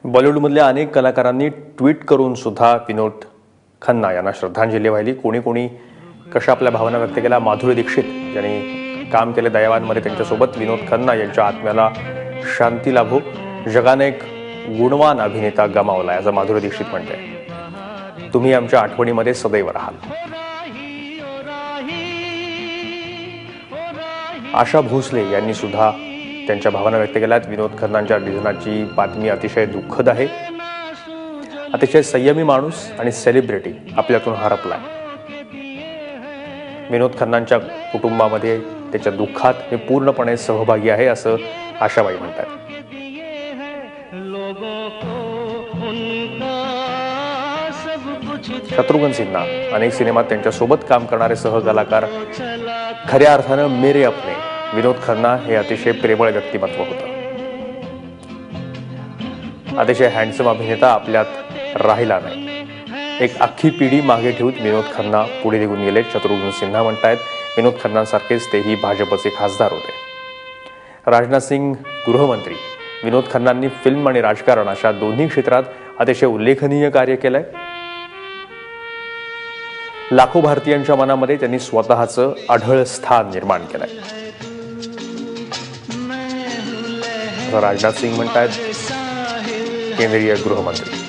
बॉलिवूडमधल्या अनेक कलाकारांनी ट्विट करून सुद्धा विनोद खन्ना यांना श्रद्धांजली वाहिली. कोणी कोणी कशा आपल्या भावना व्यक्त केल्या. माधुरी दीक्षित यांनी काम केले दयावानमध्ये, त्यांच्यासोबत विनोद खन्ना यांच्या आत्म्याला शांती लाभो. जगाने एक गुणवान अभिनेता गमावला असं माधुरी दीक्षित म्हणते. तुम्ही आमच्या आठवणीमध्ये सदैव राहाल. आशा भोसले यांनी सुद्धा त्यांच्या भावना व्यक्त केल्यात. विनोद खन्नांच्या निधनाची बातमी अतिशय दुःखद आहे. अतिशय संयमी माणूस आणि सेलिब्रिटी आपल्यातून हरपलाय. विनोद खन्नांच्या कुटुंबामध्ये त्याच्या दुःखात मी पूर्णपणे सहभागी आहे असं आशाबाई म्हणतात. शत्रुघ्न सिन्हा अनेक सिनेमात त्यांच्यासोबत काम करणारे सहकलाकार. खऱ्या अर्थानं मेरे अपने विनोद खन्ना हे अतिशय प्रेमळ व्यक्तिमत्व होतं. अतिशय हँडसम अभिनेता आपल्यात राहिला नाही. एक अख्खी पिढी मागे ठेवून विनोद खन्ना पुढे निघून गेले. शत्रुघ्न सिन्हा म्हणतायत विनोद खन्नांसारखेच तेही भाजपचे खासदार होते. राजनाथ सिंग गृहमंत्री. विनोद खन्नांनी फिल्म आणि राजकारण अशा दोन्ही क्षेत्रात अतिशय उल्लेखनीय कार्य केलंय. लाखो भारतीयांच्या मनामध्ये त्यांनी स्वतःचं अढळ स्थान निर्माण केलंय असं राजनाथ सिंग म्हणतायत, केंद्रीय गृहमंत्री.